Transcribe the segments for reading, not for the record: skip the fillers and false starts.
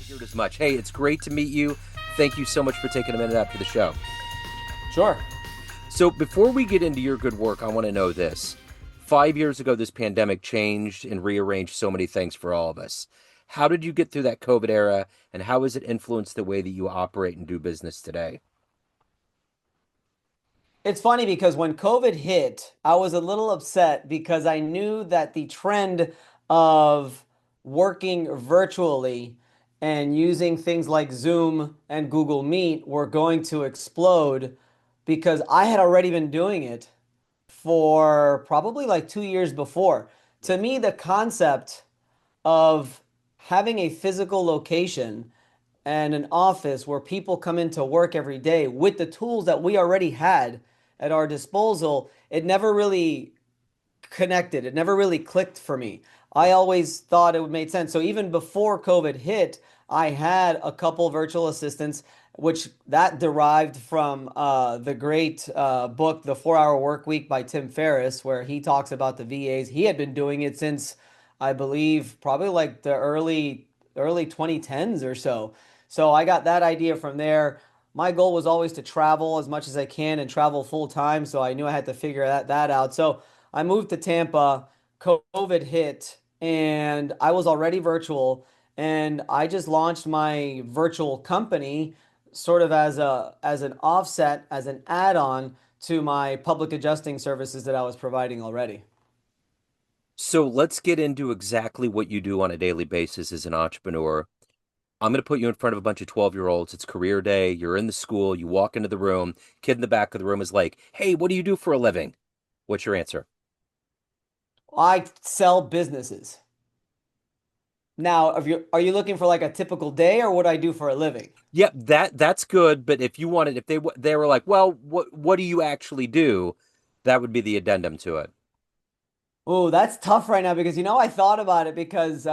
Figured as much. Hey, it's great to meet you. Thank you so much for taking a minute after the show. Sure. So, before we get into your good work, I want to know this. 5 years ago, this pandemic changed and rearranged so many things for all of us. How did you get through that COVID era, and how has it influenced the way that you operate and do business today? It's funny because when COVID hit, I was a little upset because I knew that the trend of working virtually and using things like Zoom and Google Meet were going to explode because I had already been doing it for probably like 2 years before. Yeah. To me, the concept of having a physical location and an office where people come into work every day with the tools that we already had at our disposal, it never really connected. It never really clicked for me. I Yeah. always thought it would make sense. So even before COVID hit, I had a couple virtual assistants, which that derived from the great book, The 4 Hour Work Week by Tim Ferriss, where he talks about the VAs. He had been doing it since, I believe, probably like the early 2010s or so. So I got that idea from there. My goal was always to travel as much as I can and travel full time. So I knew I had to figure that out. So I moved to Tampa, COVID hit, and I was already virtual, and I just launched my virtual company sort of as an offset, as an add-on to my public adjusting services that I was providing already. So, let's get into exactly what you do on a daily basis as an entrepreneur. I'm going to put you in front of a bunch of 12-year-olds. It's career day. You're in the school. You walk into the room. Kid in the back of the room is like, "Hey, what do you do for a living?" What's your answer? I sell businesses. Now, if you are you looking for like a typical day or what I do for a living? Yep, that's good. But if you wanted, if they were like, "Well, what do you actually do?" That would be the addendum to it. Oh, that's tough right now because I thought about it because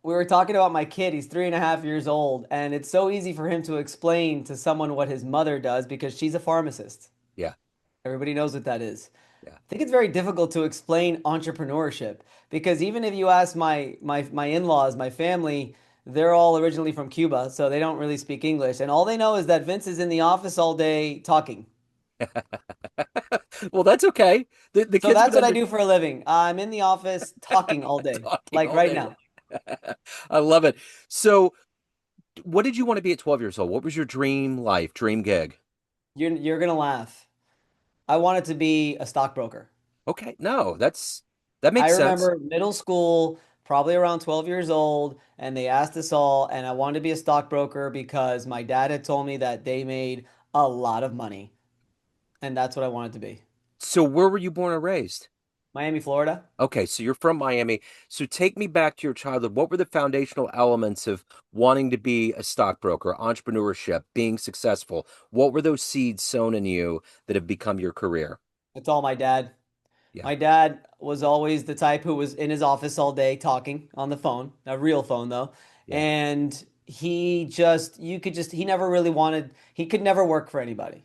we were talking about my kid. He's 3.5 years old, and it's so easy for him to explain to someone what his mother does because she's a pharmacist. Yeah, Everybody knows what that is. yeah. I think it's very difficult to explain entrepreneurship because even if you ask my in-laws, my family, they're all originally from Cuba, so they don't really speak English, and all they know is that Vince is in the office all day talking. Well, that's okay. The So kids that's would what I under do for a living. I'm in the office talking all day, talking like all right day. now. I love it. So, what did you want to be at 12 years old? What was your dream life, dream gig? You're gonna laugh. I wanted to be a stockbroker. Okay, no, that I makes sense. remember middle school, probably around 12 years old, and they asked us all, and I wanted to be a stockbroker because my dad had told me that they made a lot of money, and that's what I wanted to be. So, where were you born and raised? Miami, Florida. Okay, so you're from Miami. So take me back to your childhood. What were the foundational elements of wanting to be a stockbroker, entrepreneurship, being successful? What were those seeds sown in you that have become your career? It's all my dad. Yeah, My dad was always the type who was in his office all day talking on the phone, a real phone though. yeah, And he never really he could never work for anybody.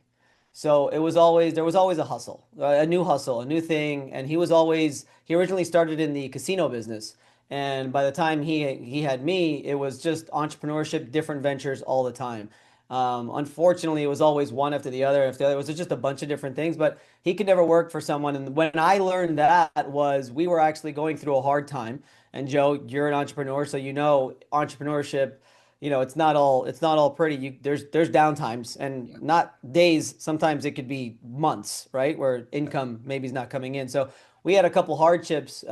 So there was always a hustle, a new hustle, a new thing. And he originally started in the casino business. And by the time he had me, it was just entrepreneurship, different ventures all the time. Unfortunately, it was always one after the other. After the other, it was just a bunch of different things. But he could never work for someone. And when I learned that was we were actually going through a hard time. And Joe, you're an entrepreneur, so you know entrepreneurship, it's not all pretty. There's downtimes and yeah. not days. Sometimes it could be months, right? Where income maybe is not coming in. So we had a couple hardships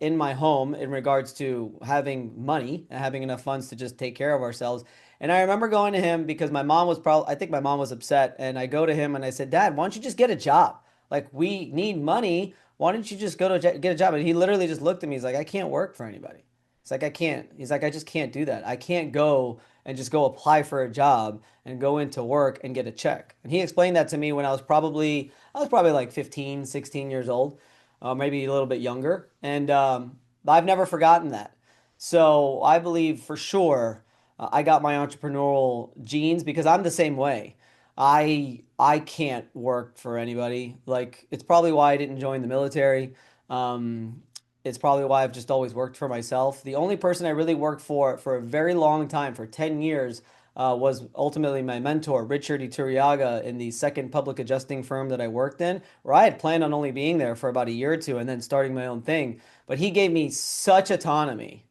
in my home in regards to having money and having enough funds to just take care of ourselves. And I remember going to him because I think my mom was upset. And I go to him and I said, Dad, why don't you just get a job? Like, we need money. Why don't you just get a job? And he literally just looked at me. He's like, I can't work for anybody. He's like, I can't. He's like, I just can't do that. I can't go and just go apply for a job and go into work and get a check. And he explained that to me when I was probably like 15, 16 years old, maybe a little bit younger. And I've never forgotten that. So I believe for sure I got my entrepreneurial genes because I'm the same way. I can't work for anybody. Like, it's probably why I didn't join the military. Um, It's probably why I've just always worked for myself. The only person I really worked for a very long time, for 10 years, was ultimately my mentor, Richard Iturriaga, in the second public adjusting firm that I worked in, where I had planned on only being there for about a year or two and then starting my own thing. But he gave me such autonomy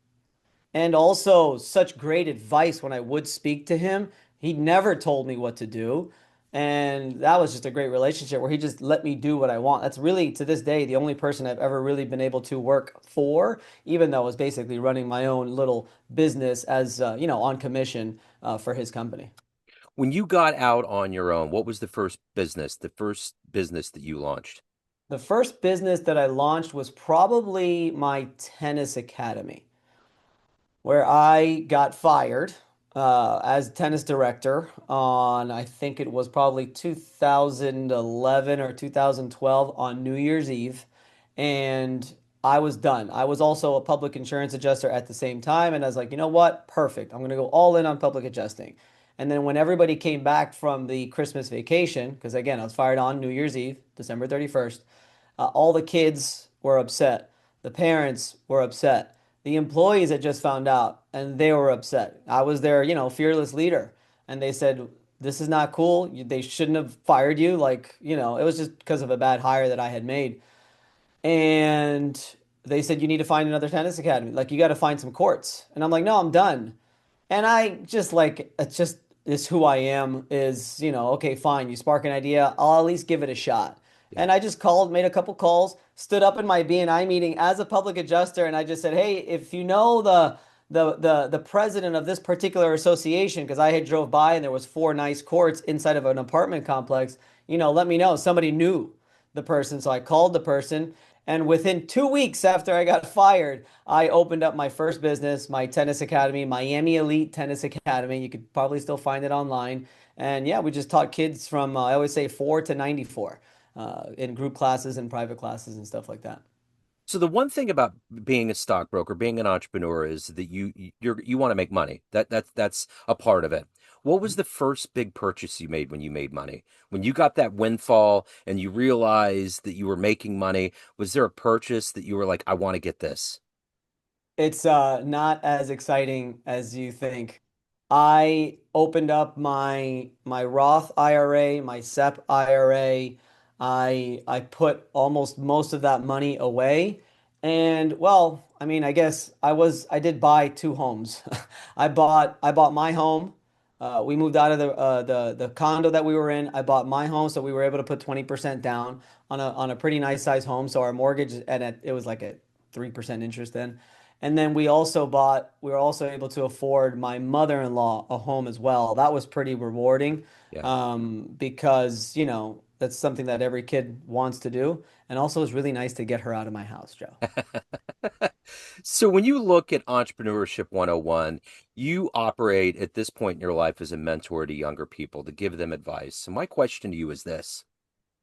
and also such great advice when I would speak to him. He never told me what to do. And that was just a great relationship where he just let me do what I want. That's really, to this day, the only person I've ever really been able to work for, even though I was basically running my own little business as, on commission for his company. When you got out on your own, what was the first business that you launched? The first business that I launched was probably my tennis academy, where I got fired as tennis director on, I think it was probably 2011 or 2012 on New Year's Eve. And I was done. I was also a public insurance adjuster at the same time. And I was like, you know what? Perfect. I'm going to go all in on public adjusting. And then when everybody came back from the Christmas vacation, because again, I was fired on New Year's Eve, December 31st, all the kids were upset. The parents were upset. The employees had just found out and they were upset. I was their, fearless leader. And they said, this is not cool. They shouldn't have fired you. Like, it was just because of a bad hire that I had made. And they said, you need to find another tennis academy. Like, you got to find some courts. And I'm like, no, I'm done. And I just like, it's who I am is, okay, fine. You spark an idea. I'll at least give it a shot. Yeah. And I just made a couple calls, stood up in my BNI meeting as a public adjuster. And I just said, hey, if you know the president of this particular association, because I had drove by and there was four nice courts inside of an apartment complex, let me know. Somebody knew the person. So I called the person. And within 2 weeks after I got fired, I opened up my first business, my tennis academy, Miami Elite Tennis Academy. You could probably still find it online. And yeah, we just taught kids from, I always say 4 to 94 in group classes and private classes and stuff like that. So the one thing about being a stockbroker, being an entrepreneur is that you want to make money. That's a part of it. What was the first big purchase you made when you made money? When you got that windfall and you realized that you were making money, was there a purchase that you were like, I want to get this? It's not as exciting as you think. I opened up my Roth IRA, my SEP IRA. I put almost most of that money away. And well, I mean, I did buy two homes. I bought my home. We moved out of the condo that we were in. I bought my home, so we were able to put 20% down on a pretty nice size home. So our mortgage it was like a 3% interest then. And then we were also able to afford my mother-in-law a home as well. That was pretty rewarding Yeah. because, that's something that every kid wants to do. And also it's really nice to get her out of my house, Joe. So when you look at entrepreneurship 101, you operate at this point in your life as a mentor to younger people to give them advice. So my question to you is this.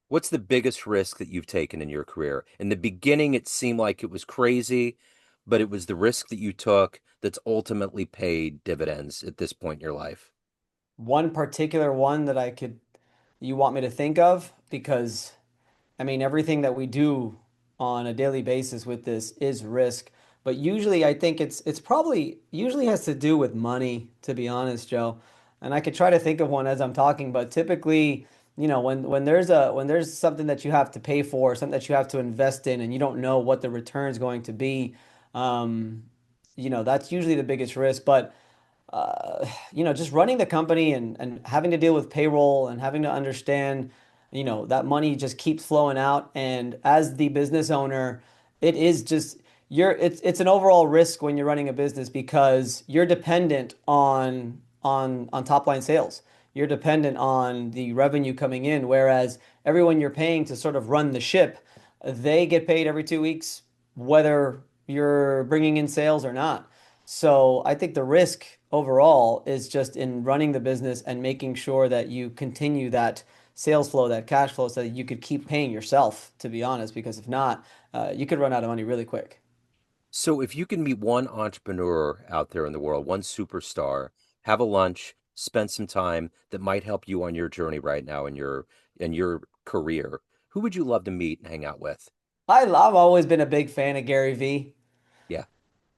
What's the biggest risk that you've taken in your career? In the beginning, it seemed like it was crazy, but it was the risk that you took that's ultimately paid dividends at this point in your life. One particular one that you want me to think of, because I mean, everything that we do on a daily basis with this is risk. But usually I think it's probably usually has to do with money, to be honest, Joe. And I could try to think of one as I'm talking, but typically, when there's something that you have to pay for, something that you have to invest in, and you don't know what the return is going to be, um, that's usually the biggest risk. But just running the company and having to deal with payroll and having to understand, that money just keeps flowing out. And as the business owner, it is just it's an overall risk when you're running a business because you're dependent on top line sales. You're dependent on the revenue coming in, whereas everyone you're paying to sort of run the ship, they get paid every 2 weeks, whether you're bringing in sales or not. So I think the risk overall is just in running the business and making sure that you continue that sales flow, that cash flow, so that you could keep paying yourself, to be honest, because if not, you could run out of money really quick. So if you can meet one entrepreneur out there in the world, one superstar, have a lunch, spend some time that might help you on your journey right now in your career, who would you love to meet and hang out with? I've always been a big fan of Gary Vee. Yeah.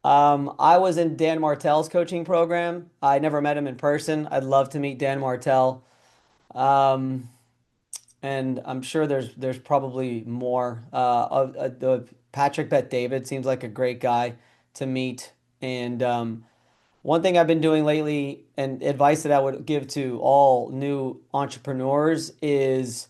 I was in Dan Martell's coaching program. I never met him in person. I'd love to meet Dan Martell. Um, and I'm sure there's probably more. The Patrick Bet David seems like a great guy to meet. And one thing I've been doing lately, and advice that I would give to all new entrepreneurs is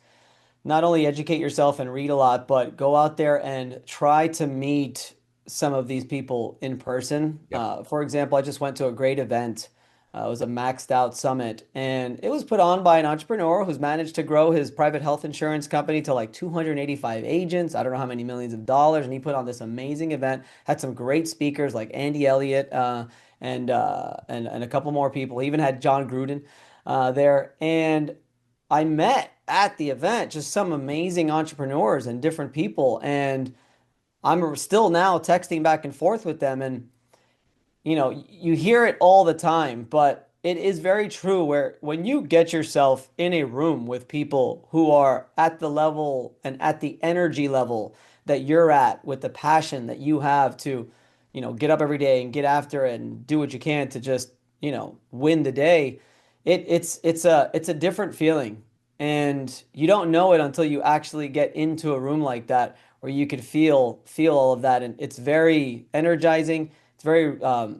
not only educate yourself and read a lot, but go out there and try to meet some of these people in person. Yep. For example, I just went to a great event. It was a maxed out summit, and it was put on by an entrepreneur who's managed to grow his private health insurance company to like 285 agents. I don't know how many millions of dollars, and he put on this amazing event. Had some great speakers like Andy Elliott and a couple more people. He even had John Gruden there, and I met at the event just some amazing entrepreneurs and different people, and I'm still now texting back and forth with them. And you hear it all the time, but it is very true where when you get yourself in a room with people who are at the level and at the energy level that you're at, with the passion that you have to, get up every day and get after it and do what you can to just, win the day, it's a different feeling. And you don't know it until you actually get into a room like that where you could feel all of that. And it's very energizing. It's very uh,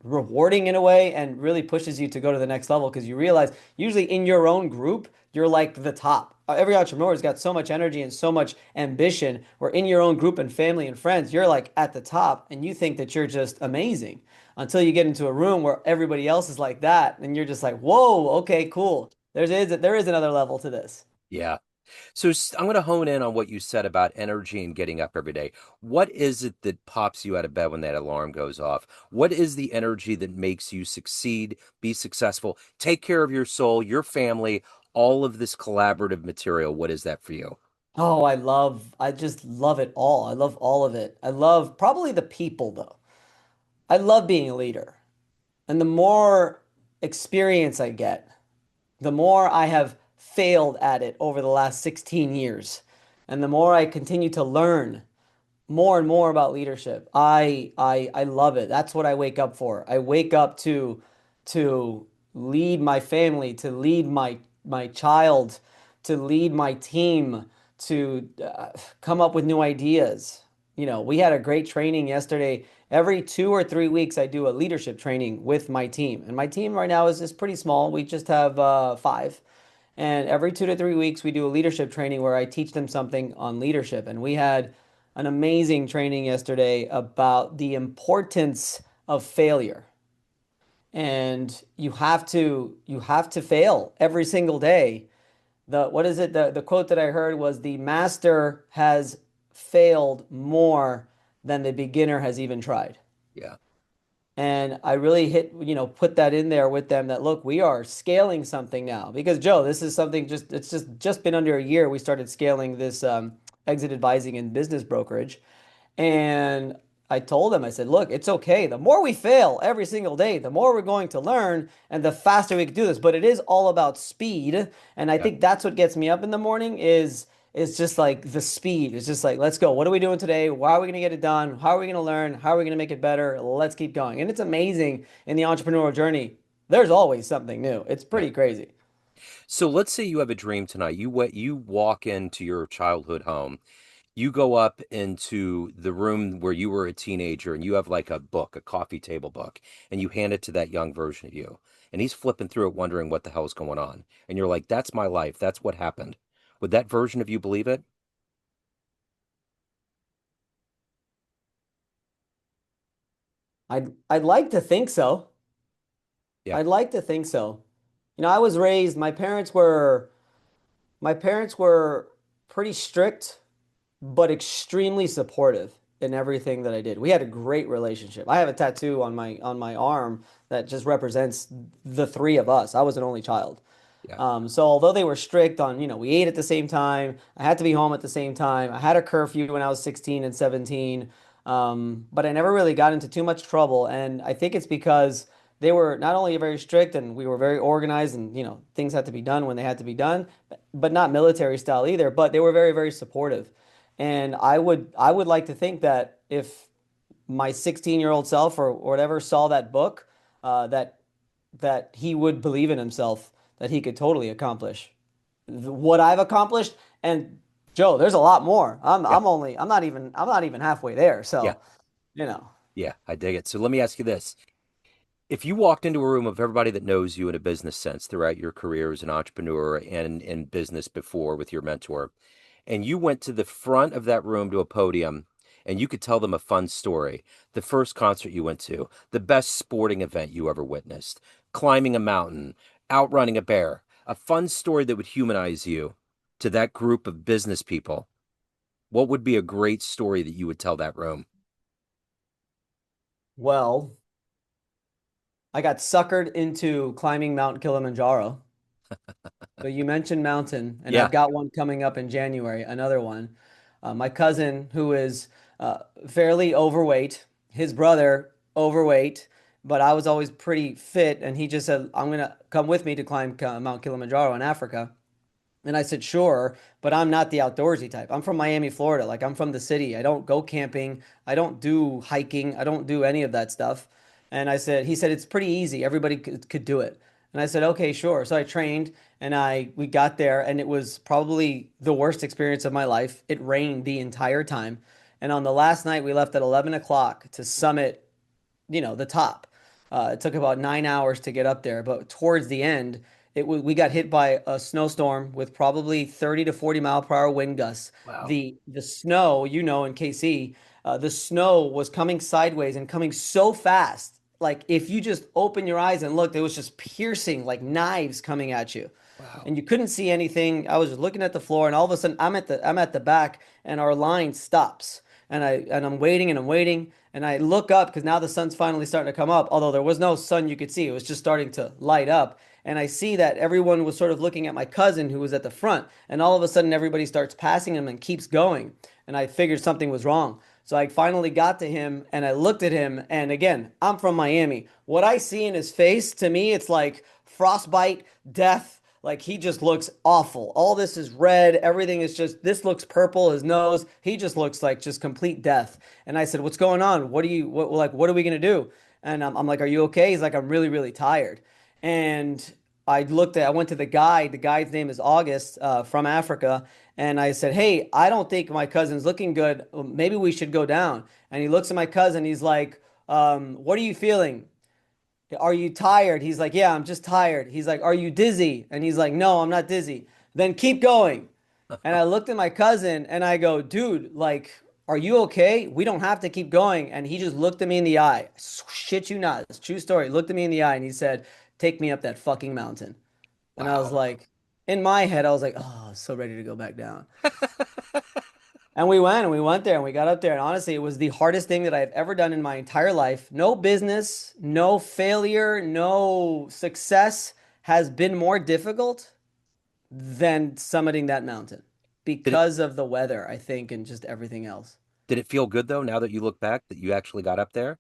rewarding in a way and really pushes you to go to the next level because you realize usually in your own group, you're like the top. Every entrepreneur has got so much energy and so much ambition, where in your own group and family and friends, you're like at the top and you think that you're just amazing until you get into a room where everybody else is like that. And you're just like, whoa, okay, cool. There is another level to this. Yeah. So I'm going to hone in on what you said about energy and getting up every day. What is it that pops you out of bed when that alarm goes off? What is the energy that makes you succeed, be successful, take care of your soul, your family, all of this collaborative material? What is that for you? Oh, I just love it all. I love all of it. I love probably the people though. I love being a leader. And the more experience I get, the more I have failed at it over the last 16 years, and the more I continue to learn more and more about leadership. I love it. That's what I wake up for. I wake up to lead my family, to lead my child, to lead my team, to come up with new ideas. We had a great training yesterday. Every 2 or 3 weeks, I do a leadership training with my team, and my team right now is pretty small. We just have five. And every 2 to 3 weeks, we do a leadership training where I teach them something on leadership. And we had an amazing training yesterday about the importance of failure. And you have to fail every single day. What is it? The quote that I heard was the master has failed more than the beginner has even tried. Yeah. And I really put that in there with them that look, we are scaling something now because Joe, this is something it's just been under a year. We started scaling this exit advising and business brokerage. And I told them, I said, look, it's okay. The more we fail every single day, the more we're going to learn and the faster we can do this. But it is all about speed. And I Yeah. think that's what gets me up in the morning is just like the speed. It's just like, let's go. What are we doing today? Why are we going to get it done? How are we going to learn? How are we going to make it better? Let's keep going. And it's amazing in the entrepreneurial journey. There's always something new. It's Yeah. pretty crazy. So let's say you have a dream tonight. You walk into your childhood home. You go up into the room where you were a teenager and you have like a book, a coffee table book, and you hand it to that young version of you. And he's flipping through it wondering what the hell's going on. And you're like, that's my life. That's what happened. Would that version of you believe it? I'd like to think so. Yeah. I'd like to think so. I was raised, my parents were pretty strict, but extremely supportive in everything that I did. We had a great relationship. I have a tattoo on my arm that just represents the three of us. I was an only child. Yeah. So although they were strict on, we ate at the same time, I had to be home at the same time. I had a curfew when I was 16 and 17. But I never really got into too much trouble. And I think it's because they were not only very strict and we were very organized and, things had to be done when they had to be done, but not military style either, but they were very, very supportive. And I would like to think that if my 16-year-old self or whatever saw that book, that he would believe in himself, that he could totally accomplish what I've accomplished. And Joe, there's a lot more. Yeah. I'm not even halfway there. Yeah. So, you know. Yeah. I dig it. So let me ask you this. If you walked into a room of everybody that knows you in a business sense throughout your career as an entrepreneur and in business before with your mentor, and you went to the front of that room to a podium and you could tell them a fun story, the first concert you went to, the best sporting event you ever witnessed, climbing a mountain, outrunning a bear, a fun story that would humanize you to that group of business people, what would be a great story that you would tell that room? Well, I got suckered into climbing Mount Kilimanjaro. So you mentioned mountain, and Yeah. I've got one coming up in January, another one. My cousin, who is fairly overweight, his brother overweight, but I was always pretty fit, and he just said, "I'm gonna come with me to climb Mount Kilimanjaro in Africa." And I said, sure, but I'm not the outdoorsy type. I'm from Miami, Florida. Like I'm from the city. I don't go camping. I don't do hiking. I don't do any of that stuff. And he said, it's pretty easy. Everybody could do it. And I said, okay, sure. So I trained and we got there and it was probably the worst experience of my life. It rained the entire time. And on the last night, we left at 11 o'clock to summit, the top. It took about 9 hours to get up there, but towards the end, we got hit by a snowstorm with probably 30 to 40 mile per hour wind gusts. Wow. The snow, in KC, the snow was coming sideways and coming so fast. Like if you just open your eyes and looked, it was just piercing like knives coming at you. Wow. And you couldn't see anything. I was just looking at the floor, and all of a sudden, I'm at the back, and our line stops, and I'm waiting and I'm waiting, and I look up because now the sun's finally starting to come up. Although there was no sun you could see, it was just starting to light up, and I see that everyone was sort of looking at my cousin who was at the front, and all of a sudden everybody starts passing him and keeps going, and I figured something was wrong. So I finally got to him and I looked at him. And again, I'm from Miami. What I see in his face, to me, it's like frostbite, death. Like he just looks awful. All this is red. Everything is just, this looks purple. His nose, he just looks like just complete death. And I said, what's going on? What are we going to do? And I'm like, are you okay? He's like, I'm really, really tired. And I went to the guide. The guide's name is August from Africa. And I said, hey, I don't think my cousin's looking good. Maybe we should go down. And he looks at my cousin. He's like, what are you feeling? Are you tired? He's like, yeah, I'm just tired. He's like, are you dizzy? And he's like, no, I'm not dizzy. Then keep going. And I looked at my cousin and I go, dude, like, are you okay? We don't have to keep going. And he just looked at me in the eye. Shit you not. It's a true story. Looked at me in the eye and he said, take me up that fucking mountain. And I was Wow. like, in my head, I was like, oh, so ready to go back down. And we went there and we got up there. And honestly, it was the hardest thing that I've ever done in my entire life. No business, no failure, no success has been more difficult than summiting that mountain Did it because of the weather, I think, and just everything else. did it feel good though, now that you look back that you actually got up there?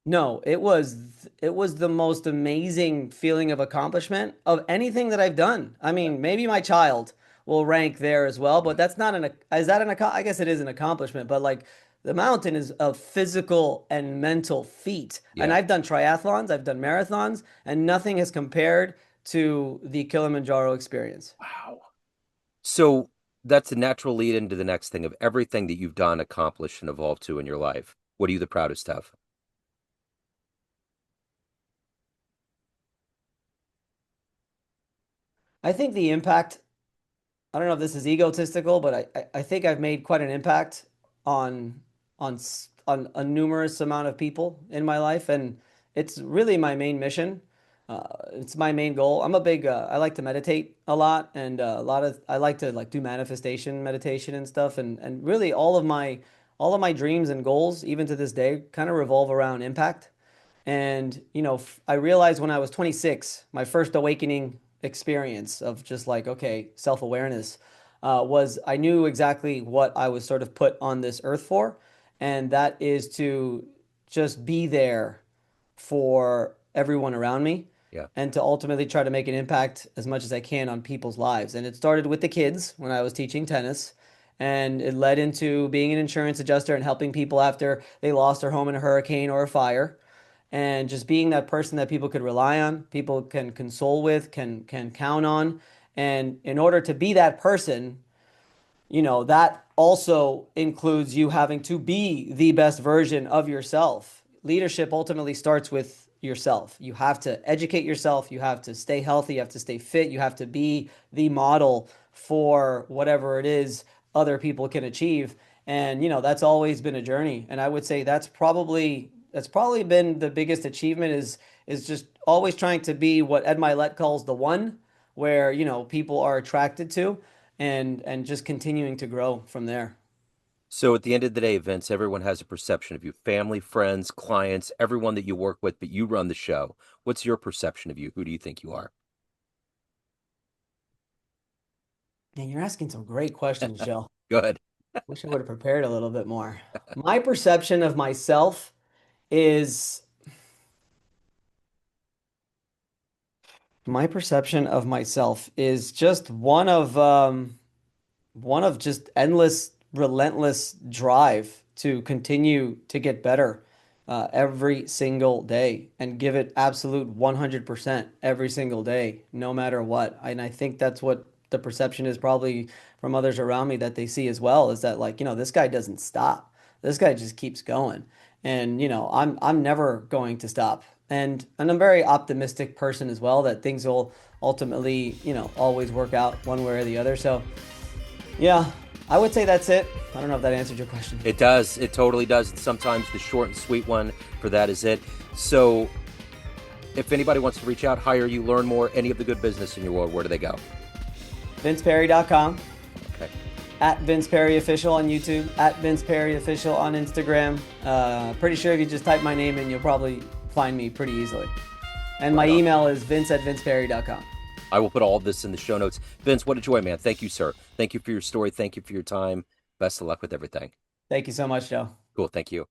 No, it was the most amazing feeling of accomplishment of anything that I've done. I Yeah. mean, maybe my child will rank there as well, but that's not an is that I guess it is an accomplishment, but like the mountain is a physical and mental feat. And Yeah. I've done triathlons, I've done marathons, and nothing has compared to the Kilimanjaro experience. Wow. So that's a natural lead into the next thing of everything that you've done, accomplished, and evolved to in your life. What are you the proudest of? I think the impact I don't know if this is egotistical, but I think I've made quite an impact on on a numerous amount of people in my life, and it's really my main mission. It's my main goal. I like to meditate a lot, and I like to like do manifestation meditation and stuff, and really all of my dreams and goals, even to this day, kind of revolve around impact. And, I realized when I was 26, my first awakening experience of just like, okay, self-awareness, was I knew exactly what I was sort of put on this earth for. And that is to just be there for everyone around me Yeah. and to ultimately try to make an impact as much as I can on people's lives. And it started with the kids when I was teaching tennis. And it led into being an insurance adjuster and helping people after they lost their home in a hurricane or a fire. And just being that person that people could rely on, people can console with, can count on. And in order to be that person, that also includes you having to be the best version of yourself. Leadership ultimately starts with yourself. You have to educate yourself. You have to stay healthy. You have to stay fit. You have to be the model for whatever it is other people can achieve. And, that's always been a journey. And I would say that's probably been the biggest achievement is just always trying to be what Ed Milet calls the one, where, people are attracted to and just continuing to grow from there. So at the end of the day, Vince, everyone has a perception of you, family, friends, clients, everyone that you work with, but you run the show. What's your perception of you? Who do you think you are? And you're asking some great questions, Joe. Good. Wish I would have prepared a little bit more. My perception of myself is my perception of myself is just one of just endless, relentless drive to continue to get better every single day and give it absolute 100% every single day, no matter what. And I think that's what the perception is probably from others around me that they see as well is that like, this guy doesn't stop. This guy just keeps going. And, I'm never going to stop. And I'm a very optimistic person as well that things will ultimately, always work out one way or the other. So, yeah, I would say that's it. I don't know if that answered your question. It does. It totally does. Sometimes the short and sweet one for that is it. So if anybody wants to reach out, hire you, learn more, any of the good business in your world, where do they go? VincePerri.com, Okay. at Vince Perri Official on YouTube, at Vince Perri Official on Instagram. Pretty sure if you just type my name in, you'll probably find me pretty easily. And my Right on. email is vince@vinceperri.com. I will put all of this in the show notes. Vince, what a joy, man. Thank you, sir. Thank you for your story. Thank you for your time. Best of luck with everything. Thank you so much, Joe. Cool. Thank you.